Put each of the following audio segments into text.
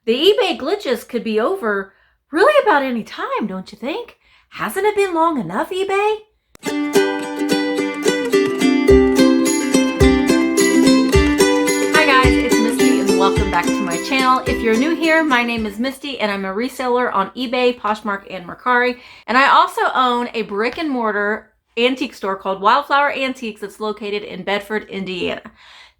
The eBay glitches could be over really about any time, don't you think? Hasn't it been long enough, eBay? Hi guys, it's Misty and welcome back to my channel. If you're new here, my name is Misty and I'm a reseller on eBay, Poshmark, and Mercari. And I also own a brick and mortar antique store called Wildflower Antiques that's located in Bedford, Indiana.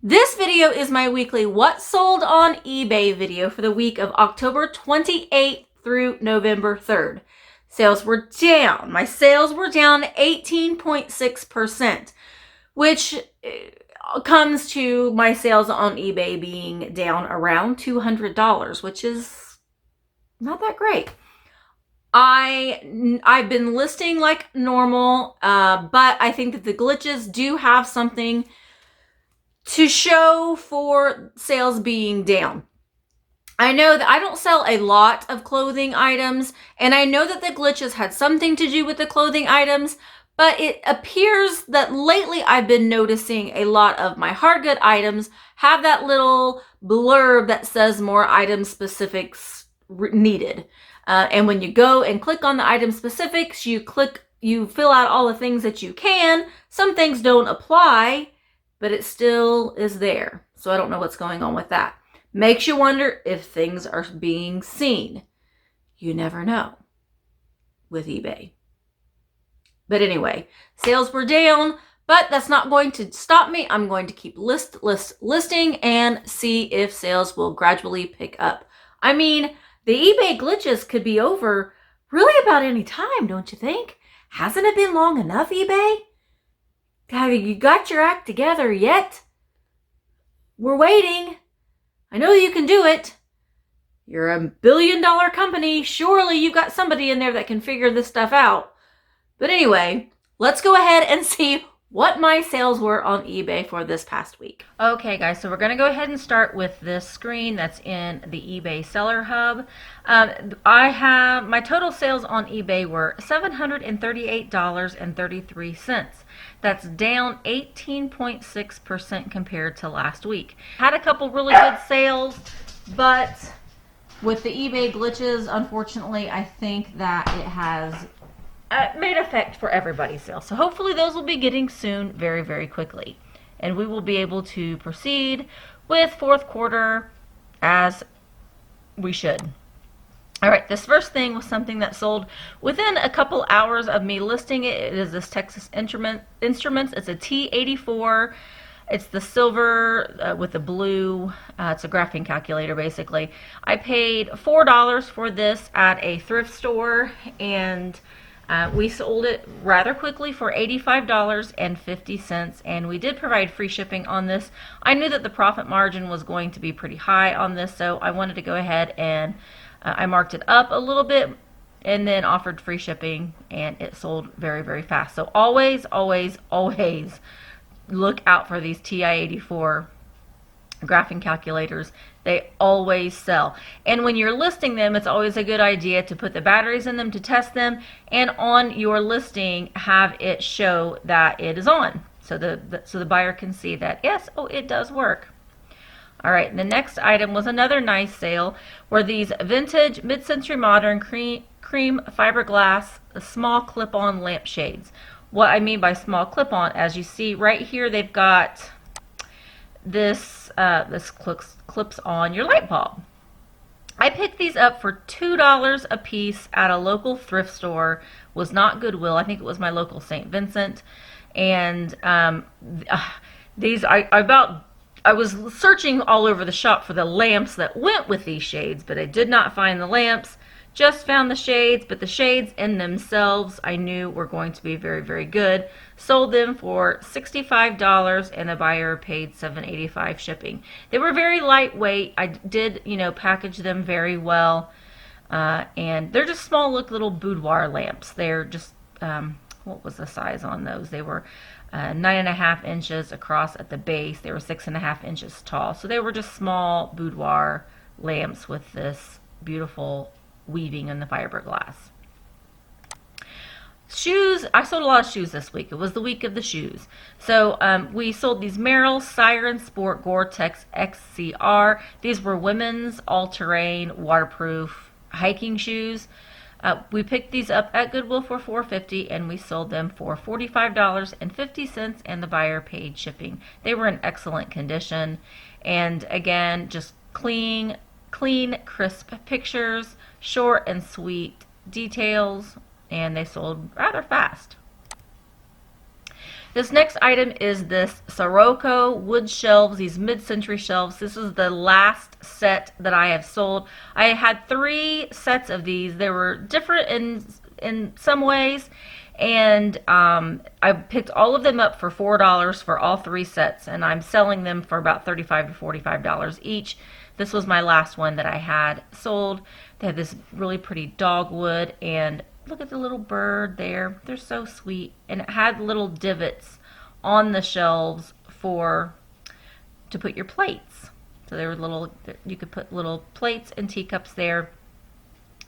This video is my weekly What Sold on eBay video for the week of October 28th through November 3rd. Sales were down. My sales were down 18.6%, which comes to my sales on eBay being down around $200, which is not that great. I've been listing like normal, but I think that the glitches do have something to show for sales being down. I know that I don't sell a lot of clothing items, and I know that the glitches had something to do with the clothing items, but it appears that lately I've been noticing a lot of my hard good items have that little blurb that says more item specifics needed. And when you go and click on the item specifics, you fill out all the things that you can. Some things don't apply, but it still is there. So I don't know what's going on with that. Makes you wonder if things are being seen. You never know with eBay. But anyway, sales were down, but that's not going to stop me. I'm going to keep listing and see if sales will gradually pick up. I mean, the eBay glitches could be over really about any time, don't you think? Hasn't it been long enough, eBay? Have you got your act together yet? We're waiting. I know you can do it. You're a billion-dollar company. Surely you've got somebody in there that can figure this stuff out. But anyway, let's go ahead and see what my sales were on eBay for this past week. Okay guys, so we're going to go ahead and start with this screen that's in the eBay Seller Hub. My total sales on eBay were $738.33. That's down 18.6% compared to last week. Had a couple really good sales, but with the eBay glitches, unfortunately, I think that it has made effect for everybody's sales. So hopefully those will be getting soon, very, very quickly. And we will be able to proceed with fourth quarter as we should. All right, this first thing was something that sold within a couple hours of me listing it. It is this Texas Instruments. It's a T84. It's the silver with the blue. It's a graphing calculator, basically. I paid $4 for this at a thrift store, and we sold it rather quickly for $85.50, and we did provide free shipping on this. I knew that the profit margin was going to be pretty high on this, so I wanted to go ahead and I marked it up a little bit and then offered free shipping, and it sold very, very fast. So always, always, always look out for these TI-84 graphing calculators. They always sell. And when you're listing them, it's always a good idea to put the batteries in them to test them, and on your listing have it show that it is on, so the buyer can see that yes, oh, it does work. All right, the next item was another nice sale, were these vintage mid-century modern cream fiberglass small clip-on lampshades. What I mean by small clip-on, as you see right here, they've got this clips on your light bulb. I picked these up for $2 a piece at a local thrift store. Was not Goodwill. I think it was my local St. Vincent. And these I was searching all over the shop for the lamps that went with these shades, but I did not find the lamps. Just found the shades, but the shades in themselves I knew were going to be very, very good. Sold them for $65, and the buyer paid $7.85 shipping. They were very lightweight. I did, package them very well, and they're just small little boudoir lamps. They're just what was the size on those? They were 9.5 inches across at the base. They were 6.5 inches tall. So they were just small boudoir lamps with this beautiful weaving in the fiberglass. Shoes, I sold a lot of shoes this week. It was the week of the shoes. So we sold these Merrell Siren Sport Gore-Tex XCR. These were women's all-terrain, waterproof hiking shoes. We picked these up at Goodwill for $4.50 and we sold them for $45.50 and the buyer paid shipping. They were in excellent condition and again, just clean, crisp pictures, short and sweet details, and they sold rather fast. This next item is this Sirocco wood shelves, these mid-century shelves. This is the last set that I have sold. I had 3 sets of these. They were different in some ways, and I picked all of them up for $4 for all 3 sets, and I'm selling them for about $35 to $45 each. This was my last one that I had sold. They had this really pretty dogwood, and look at the little bird there. They're so sweet. And it had little divots on the shelves to put your plates. So there were little, you could put little plates and teacups there.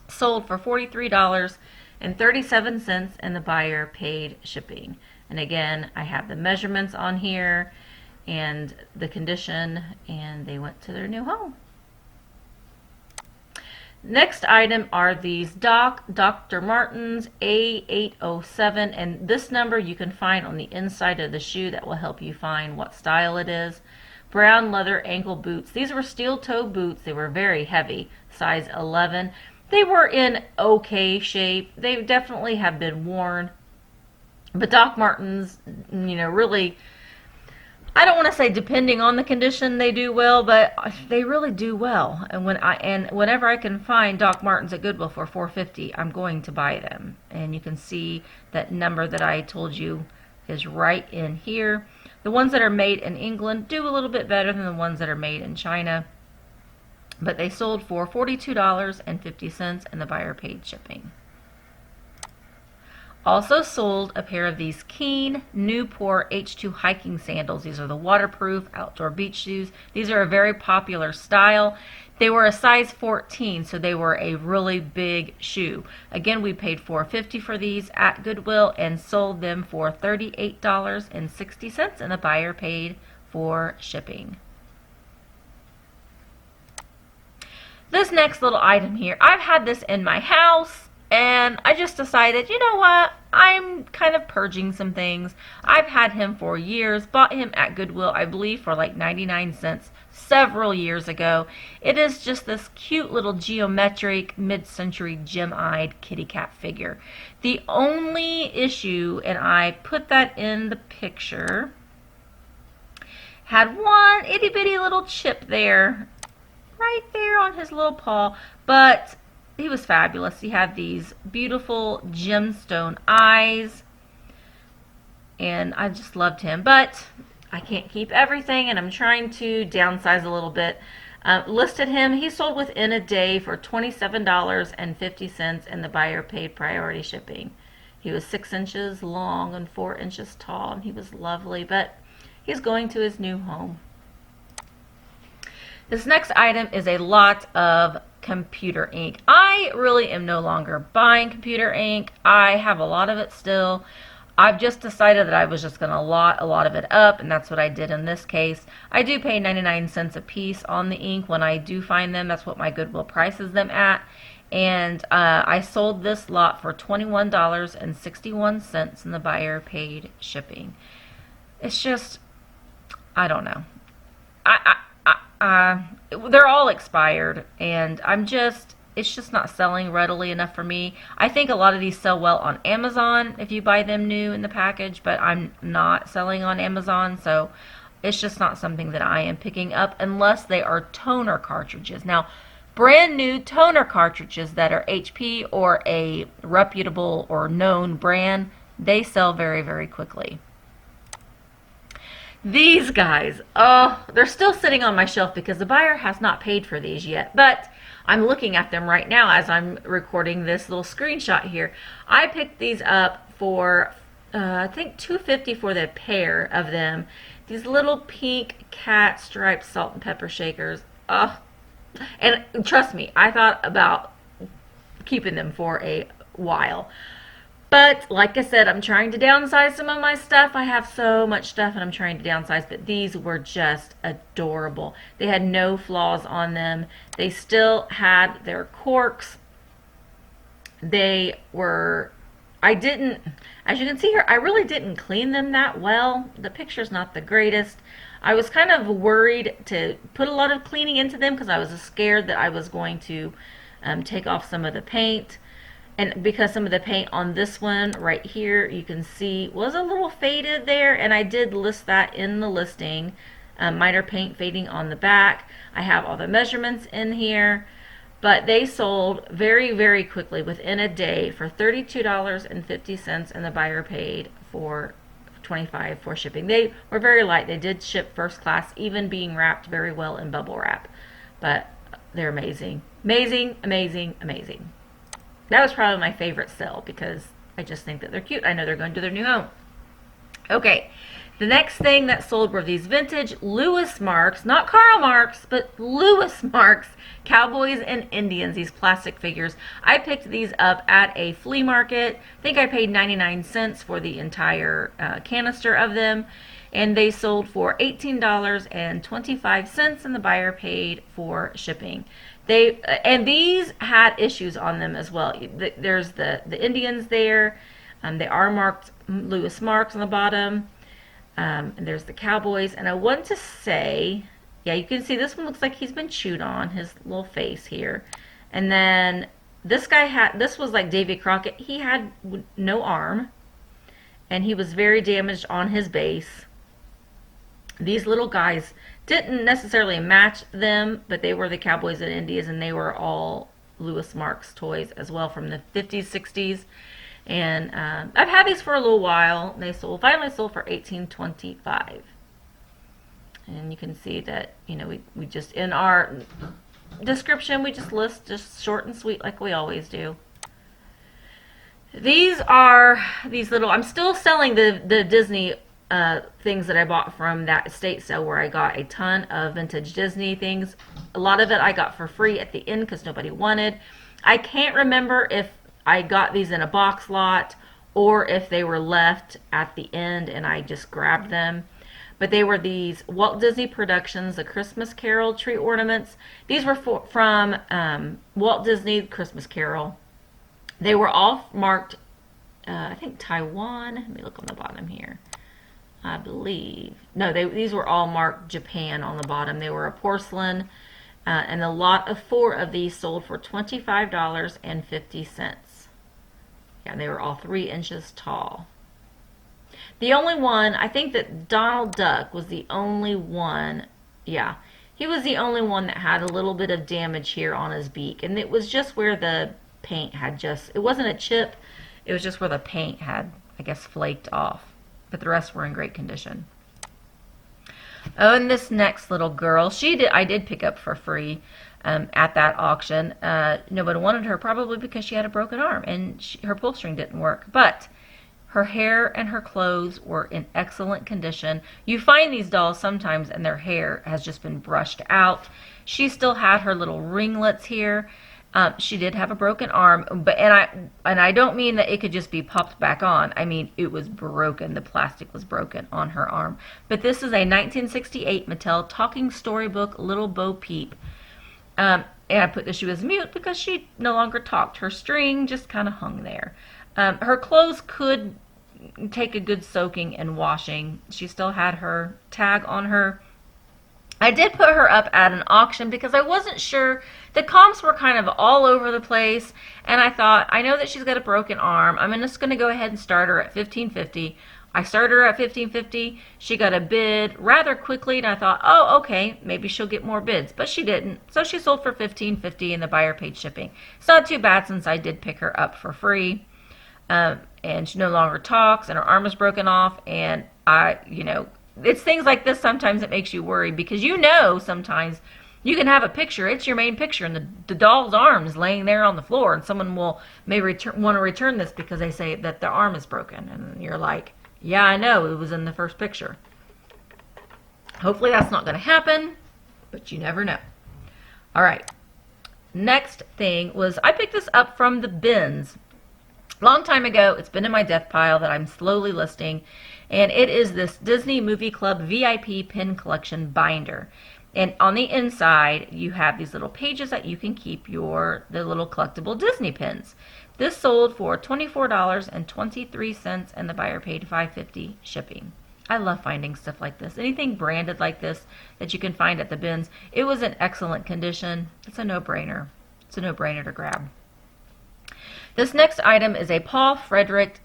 Sold for $43.37 and the buyer paid shipping. And again, I have the measurements on here and the condition, and they went to their new home. Next item are these Dr. Martens A807, and this number you can find on the inside of the shoe. That will help you find what style it is. Brown leather ankle boots. These were steel toe boots. They were very heavy, size 11. They were in okay shape. They definitely have been worn. But Doc Martens, you know, really, I don't want to say depending on the condition they do well, but they really do well. And whenever I can find Doc Martens at Goodwill for $4.50, I'm going to buy them. And you can see that number that I told you is right in here. The ones that are made in England do a little bit better than the ones that are made in China. But they sold for $42.50 and the buyer paid shipping. Also sold a pair of these Keene Newport H2 hiking sandals. These are the waterproof outdoor beach shoes. These are a very popular style. They were a size 14, so they were a really big shoe. Again, we paid $4.50 for these at Goodwill and sold them for $38.60 and the buyer paid for shipping. This next little item here, I've had this in my house. And I just decided, you know what, I'm kind of purging some things. I've had him for years, bought him at Goodwill, I believe, for like 99 cents several years ago. It is just this cute little geometric, mid-century, gem-eyed kitty cat figure. The only issue, and I put that in the picture, had one itty-bitty little chip there, right there on his little paw, but he was fabulous. He had these beautiful gemstone eyes, and I just loved him. But I can't keep everything, and I'm trying to downsize a little bit. Listed him. He sold within a day for $27.50, and the buyer paid priority shipping. He was 6 inches long and 4 inches tall, and he was lovely. But he's going to his new home. This next item is a lot of computer ink. I really am no longer buying computer ink. I have a lot of it still. I've just decided that I was just going to lot a lot of it up, and that's what I did in this case. I do pay 99 cents a piece on the ink when I do find them. That's what my Goodwill prices them at. And I sold this lot for $21.61 and the buyer paid shipping. It's just, I don't know. They're all expired, and it's just not selling readily enough for me. I think a lot of these sell well on Amazon if you buy them new in the package, but I'm not selling on Amazon, so it's just not something that I am picking up unless they are toner cartridges. Now, brand new toner cartridges that are HP or a reputable or known brand, they sell very, very quickly. These guys, oh, they're still sitting on my shelf because the buyer has not paid for these yet, but I'm looking at them right now as I'm recording this little screenshot here. I picked these up for, I think $2.50 for the pair of them. These little pink cat striped salt and pepper shakers. Oh, and trust me, I thought about keeping them for a while. But like I said, I'm trying to downsize some of my stuff. I have so much stuff and I'm trying to downsize, but these were just adorable. They had no flaws on them. They still had their corks. They were, I didn't, as you can see here, I really didn't clean them that well. The picture's not the greatest. I was kind of worried to put a lot of cleaning into them because I was scared that I was going to take off some of the paint. And because some of the paint on this one right here, you can see was a little faded there. And I did list that in the listing. Minor paint fading on the back. I have all the measurements in here. But they sold very, very quickly within a day for $32.50, and the buyer paid for $25 for shipping. They were very light. They did ship first class, even being wrapped very well in bubble wrap. But they're amazing. Amazing, amazing, amazing. That was probably my favorite sale because I just think that they're cute. I know they're going to their new home. Okay, the next thing that sold were these vintage Lewis Marx, not Karl Marx, but Lewis Marx cowboys and Indians, these plastic figures. I picked these up at a flea market. I think I paid 99 cents for the entire canister of them, and they sold for $18.25, and the buyer paid for shipping. And these had issues on them as well. There's the Indians there. They are marked Lewis Marx on the bottom. And there's the cowboys. And I want to say, yeah, you can see this one looks like he's been chewed on, his little face here. And then this guy this was like Davy Crockett. He had no arm. And he was very damaged on his base. These little guys didn't necessarily match them, but they were the cowboys and Indians, and they were all Lewis Marx toys as well from the 50s, 60s. And I've had these for a little while. They finally sold for $18.25. And you can see that, you know, we just, in our description, we just list just short and sweet like we always do. These are these little, I'm still selling the Disney things that I bought from that estate sale where I got a ton of vintage Disney things. A lot of it I got for free at the end because nobody wanted. I can't remember if I got these in a box lot or if they were left at the end and I just grabbed them. But they were these Walt Disney Productions, the Christmas Carol tree ornaments. These were from Walt Disney Christmas Carol. They were all marked, I think Taiwan. Let me look on the bottom here. I believe. No, these were all marked Japan on the bottom. They were a porcelain, and a lot of 4 of these sold for $25.50. Yeah, and they were all 3 inches tall. The only one, I think that Donald Duck was the only one, yeah, he was the only one that had a little bit of damage here on his beak, and it was just where the paint had it wasn't a chip, it was just where the paint had, I guess, flaked off. But the rest were in great condition. Oh, and this next little girl, I did pick up for free at that auction. Nobody wanted her probably because she had a broken arm and her pull string didn't work. But her hair and her clothes were in excellent condition. You find these dolls sometimes and their hair has just been brushed out. She still had her little ringlets here. She did have a broken arm, and I don't mean that it could just be popped back on. I mean it was broken. The plastic was broken on her arm. But this is a 1968 Mattel talking storybook Little Bo Peep. And I put that she was mute because she no longer talked. Her string just kind of hung there. Her clothes could take a good soaking and washing. She still had her tag on her. I did put her up at an auction because I wasn't sure. The comps were kind of all over the place, and I thought, I know that she's got a broken arm. I'm just going to go ahead and start her at $15.50. I started her at $15.50. She got a bid rather quickly, and I thought, oh, okay, maybe she'll get more bids, but she didn't. So she sold for $15.50, and the buyer paid shipping. It's not too bad since I did pick her up for free, and she no longer talks, and her arm is broken off, and it's things like this sometimes that makes you worry because sometimes you can have a picture, it's your main picture, and the doll's arm is laying there on the floor, and someone may want to return this because they say that the arm is broken, and you're like, yeah, I know, it was in the first picture. Hopefully that's not going to happen, but you never know. All right, next thing was I picked this up from the bins. Long time ago, it's been in my death pile that I'm slowly listing, and it is this Disney Movie Club VIP pin collection binder. And on the inside, you have these little pages that you can keep the little collectible Disney pins. This sold for $24.23, and the buyer paid $5.50 shipping. I love finding stuff like this. Anything branded like this that you can find at the bins. It was in excellent condition. It's a no-brainer. It's a no-brainer to grab. This next item is a Paul Frederick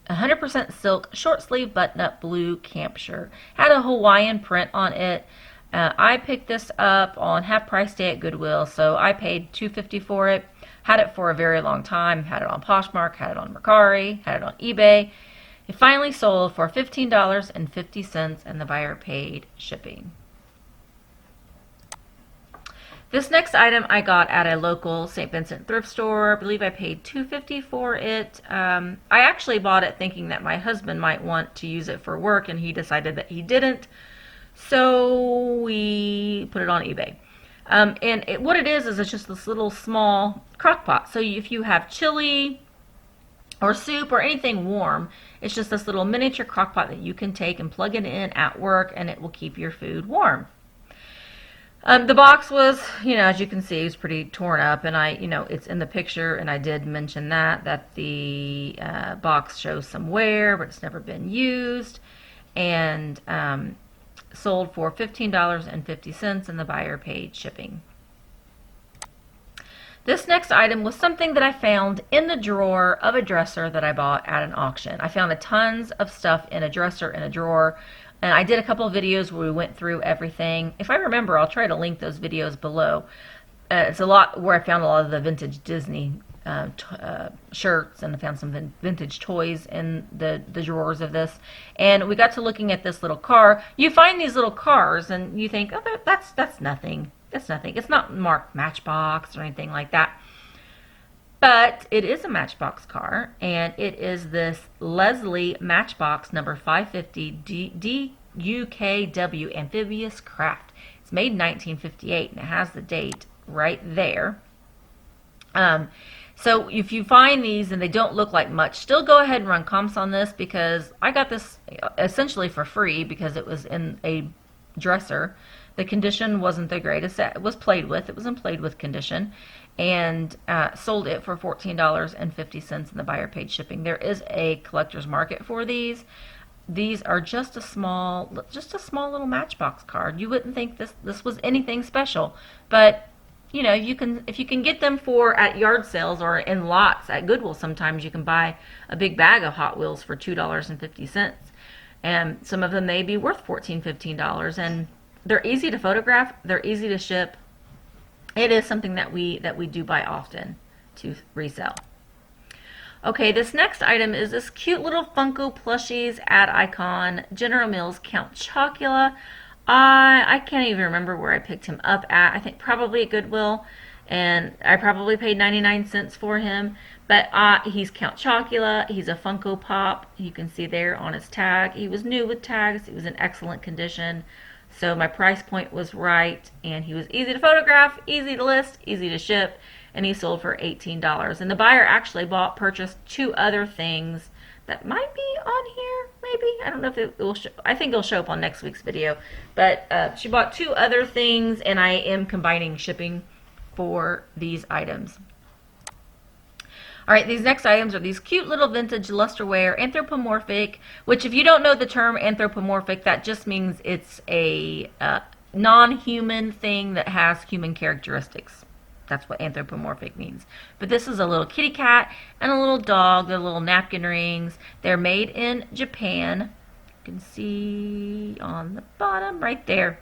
100% silk short sleeve button-up blue camp shirt. Had a Hawaiian print on it. I picked this up on half price day at Goodwill, so I paid $2.50 for it. Had it for a very long time. Had it on Poshmark, had it on Mercari, had it on eBay. It finally sold for $15.50, and the buyer paid shipping. This next item I got at a local St. Vincent thrift store. I believe I paid $2.50 for it. I actually bought it thinking that my husband might want to use it for work, and he decided that he didn't. So we put it on eBay. What it is it's just this little small crock pot. So if you have chili or soup or anything warm, it's just this little miniature crock pot that you can take and plug it in at work, and it will keep your food warm. The box was, as you can see, it's pretty torn up, and it's in the picture, and I did mention that the box shows some wear, but it's never been used, and sold for $15.50, and the buyer paid shipping. This next item was something that I found in the drawer of a dresser that I bought at an auction. I found tons of stuff in a dresser in a drawer. And I did a couple of videos where we went through everything. If I remember, I'll try to link those videos below. It's a lot where I found a lot of the vintage Disney shirts, and I found some vintage toys in the drawers of this. And we got to looking at this little car. You find these little cars, and you think, oh, that's nothing. That's nothing. It's not marked Matchbox or anything like that. But it is a Matchbox car, and it is this Leslie Matchbox number 550 DUKW amphibious craft. It's made in 1958, and it has the date right there. So if you find these and they don't look like much, still go ahead and run comps on this, because I got this essentially for free because it was in a dresser. The condition wasn't the greatest. It was played with. It was in played with condition. And sold it for $14.50, and the buyer paid shipping. There is a collector's market for these. These are just a small little Matchbox card. You wouldn't think this was anything special, but if you can get them at yard sales or in lots at Goodwill, sometimes you can buy a big bag of Hot Wheels for $2.50, and some of them may be worth $14, $15, and they're easy to photograph. They're easy to ship. It is something that we do buy often to resell. Okay, this next item is this cute little Funko Plushies ad icon, General Mills Count Chocula. I can't even remember where I picked him up at. I think probably at Goodwill, and I probably paid 99 cents for him. But he's Count Chocula. He's a Funko Pop. You can see there on his tag. He was new with tags. He was in excellent condition. So my price point was right, and he was easy to photograph, easy to list, easy to ship, and he sold for $18. And the buyer actually purchased two other things that might be on here, maybe. I don't know if it will show. I think it'll show up on next week's video. But she bought two other things, and I am combining shipping for these items. All right, these next items are these cute little vintage lusterware, anthropomorphic, which if you don't know the term anthropomorphic, that just means it's a non-human thing that has human characteristics. That's what anthropomorphic means. But this is a little kitty cat and a little dog. They're little napkin rings. They're made in Japan. You can see on the bottom right there.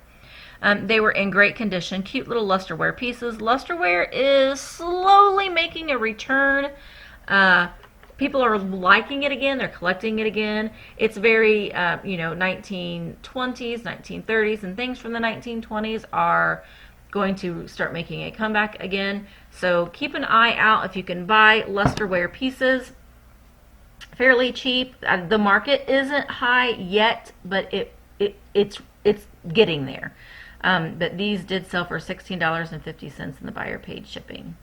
They were in great condition. Cute little lusterware pieces. Lusterware is slowly making a return. People are liking it again. They're collecting it again. It's very, 1920s, 1930s, and things from the 1920s are going to start making a comeback again. So keep an eye out if you can buy lusterware pieces. Fairly cheap. The market isn't high yet, but it's getting there. But these did sell for $16.50, and the buyer paid shipping.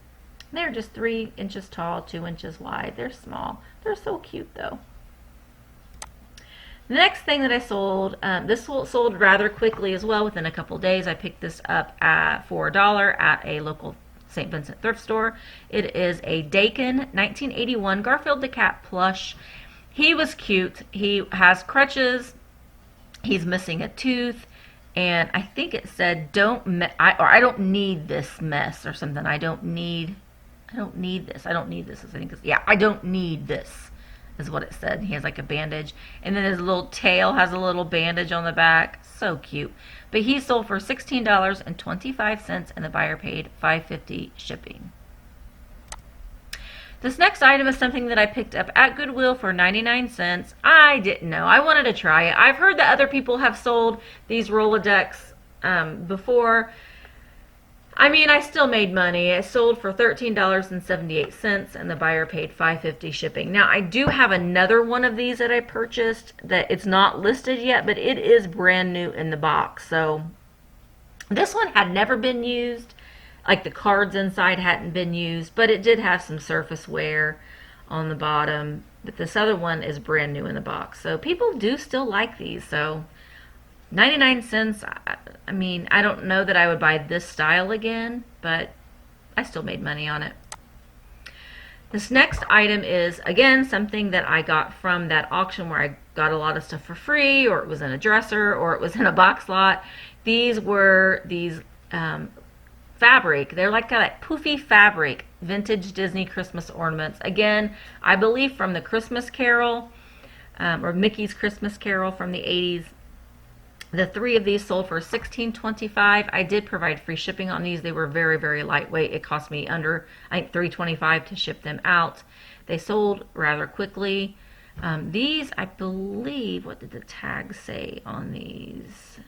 They're just 3 inches tall, 2 inches wide. They're small. They're so cute though. The next thing that I sold, this sold rather quickly as well. Within a couple days, I picked this up for $1 at a local St. Vincent thrift store. It is a Dakin 1981 Garfield the Cat Plush. He was cute. He has crutches. He's missing a tooth. And I think it said, I don't need this mess or something. I don't need this. I don't need this. I think yeah, I don't need this is what it said. He has like a bandage. And then his little tail has a little bandage on the back. So cute. But he sold for $16.25 and the buyer paid $5.50 shipping. This next item is something that I picked up at Goodwill for 99 cents. I didn't know. I wanted to try it. I've heard that other people have sold these Rolodex before. I mean, I still made money. It sold for $13.78 and the buyer paid $5.50 shipping. Now, I do have another one of these that I purchased that it's not listed yet, but it is brand new in the box. So this one had never been used. Like the cards inside hadn't been used, but it did have some surface wear on the bottom. But this other one is brand new in the box. So people do still like these. So 99 cents, I mean, I don't know that I would buy this style again, but I still made money on it. This next item is, again, something that I got from that auction where I got a lot of stuff for free, or it was in a dresser, or it was in a box lot. These were these fabric. They're like that poofy fabric, vintage Disney Christmas ornaments. Again, I believe from the Christmas Carol, or Mickey's Christmas Carol from the 80s. The 3 of these sold for $16.25. I did provide free shipping on these. They were very, very lightweight. It cost me under, I think, $3.25 to ship them out. They sold rather quickly. These, I believe, what did the tag say on these?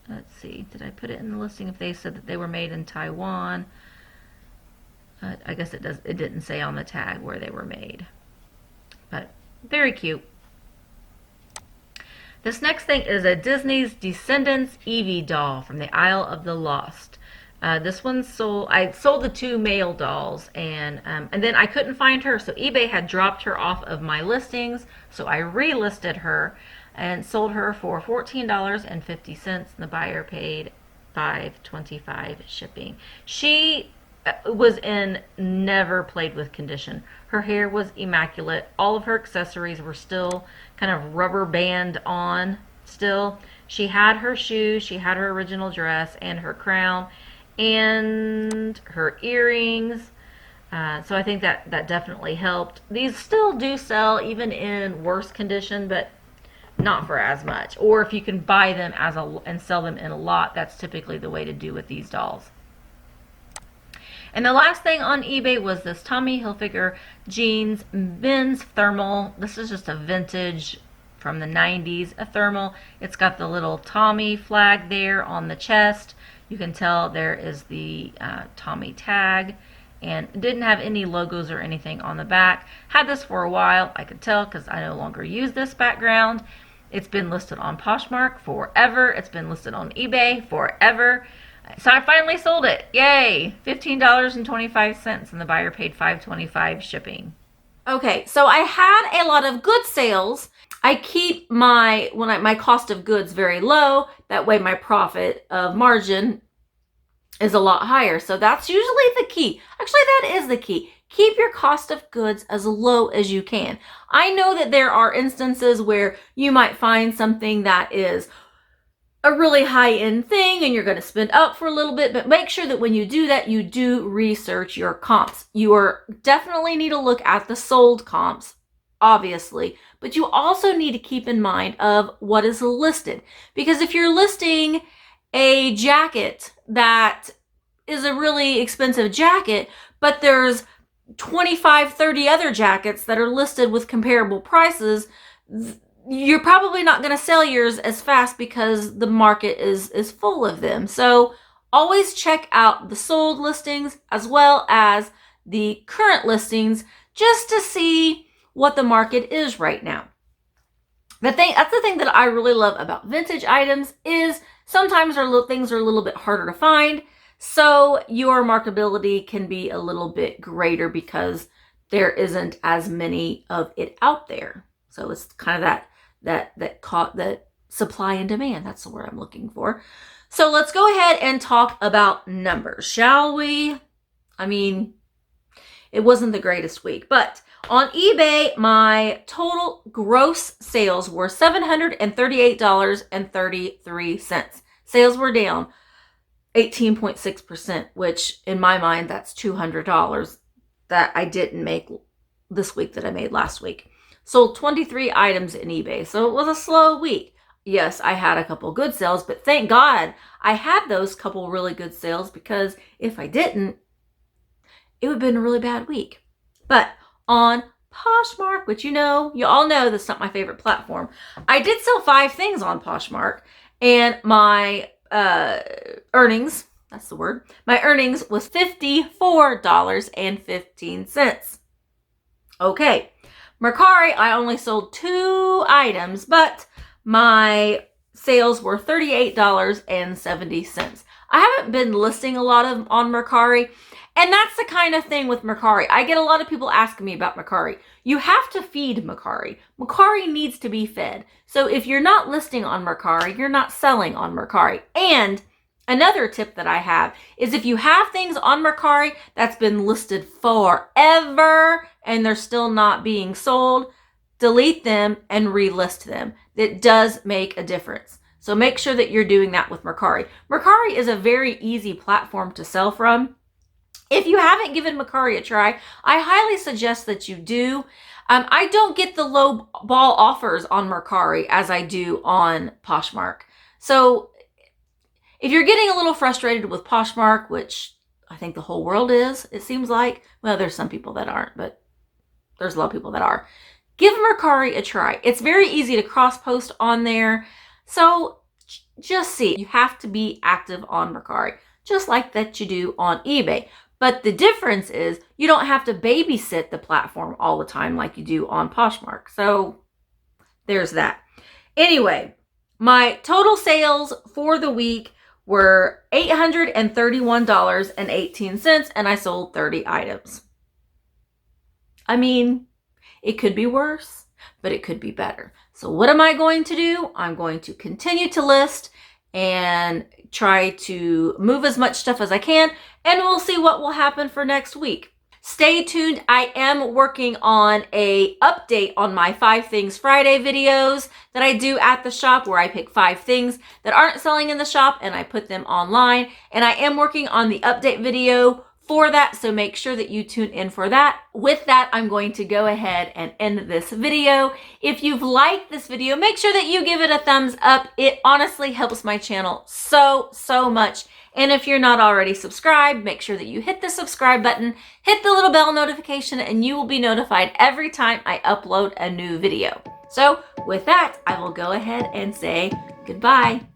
Let's see. Did I put it in the listing if they said that they were made in Taiwan? I guess it does. It didn't say on the tag where they were made. But very cute. This next thing is a Disney's Descendants Evie doll from the Isle of the Lost. This one sold. I sold the 2 male dolls, and then I couldn't find her, so eBay had dropped her off of my listings. So I relisted her and sold her for $14.50, and the buyer paid $5.25 shipping. She was in never played with condition. Her hair was immaculate. All of her accessories were still kind of rubber band on still. She had her shoes, she had her original dress and her crown and her earrings. So I think that definitely helped. These still do sell even in worse condition, but not for as much. Or if you can buy them and sell them in a lot, that's typically the way to do with these dolls. And the last thing on eBay was this Tommy Hilfiger jeans men's thermal. This is just a vintage from the 90s, a thermal. It's got the little Tommy flag there on the chest. You can tell there is the Tommy tag, and it didn't have any logos or anything on the back. Had this for a while. I could tell because I no longer use this background. It's been listed on Poshmark forever. It's been listed on eBay forever. So I finally sold it. Yay! $15.25, and the buyer paid $5.25 shipping. Okay, so I had a lot of good sales. I keep my cost of goods very low. That way my profit of margin is a lot higher. So that's usually the key. Actually, that is the key. Keep your cost of goods as low as you can. I know that there are instances where you might find something that is a really high-end thing and you're going to spend up for a little bit, but make sure that when you do that, you do research your comps. You definitely need to look at the sold comps, obviously, but you also need to keep in mind of what is listed. Because if you're listing a jacket that is a really expensive jacket, but there's 25, 30 other jackets that are listed with comparable prices, you're probably not going to sell yours as fast because the market is full of them. So always check out the sold listings as well as the current listings just to see what the market is right now. That's the thing that I really love about vintage items is sometimes things are a little bit harder to find. So your marketability can be a little bit greater because there isn't as many of it out there. So it's kind of that supply and demand. That's the word I'm looking for. So let's go ahead and talk about numbers, shall we? I mean, it wasn't the greatest week, but on eBay, my total gross sales were $738.33. Sales were down 18.6%, which in my mind, that's $200 that I didn't make this week that I made last week. Sold 23 items in eBay, so it was a slow week. Yes, I had a couple good sales, but thank God I had those couple really good sales, because if I didn't, it would have been a really bad week. But on Poshmark, which you all know that's not my favorite platform, I did sell 5 things on Poshmark, and my earnings, that's the word, my earnings was $54.15. Okay, Mercari, I only sold 2 items, but my sales were $38.70. I haven't been listing a lot of on Mercari, and that's the kind of thing with Mercari. I get a lot of people asking me about Mercari. You have to feed Mercari. Mercari needs to be fed. So if you're not listing on Mercari, you're not selling on Mercari. And another tip that I have is if you have things on Mercari that's been listed forever and they're still not being sold, delete them and relist them. It does make a difference. So make sure that you're doing that with Mercari. Mercari is a very easy platform to sell from. If you haven't given Mercari a try, I highly suggest that you do. I don't get the low ball offers on Mercari as I do on Poshmark. So if you're getting a little frustrated with Poshmark, which I think the whole world is, it seems like, well, there's some people that aren't, but there's a lot of people that are. Give Mercari a try. It's very easy to cross-post on there. So just see. You have to be active on Mercari, just like that you do on eBay. But the difference is you don't have to babysit the platform all the time like you do on Poshmark. So there's that. Anyway, my total sales for the week were $831.18, and I sold 30 items. I mean, it could be worse, but it could be better. So what am I going to do? I'm going to continue to list and try to move as much stuff as I can, and we'll see what will happen for next week. Stay tuned. I am working on a update on my 5 Things Friday videos that I do at the shop, where I pick 5 things that aren't selling in the shop and I put them online. And I am working on the update video for that, so make sure that you tune in for that. With that, I'm going to go ahead and end this video. If you've liked this video, make sure that you give it a thumbs up. It honestly helps my channel so much. And if you're not already subscribed, make sure that you hit the subscribe button, hit the little bell notification, and you will be notified every time I upload a new video. So with that, I will go ahead and say goodbye.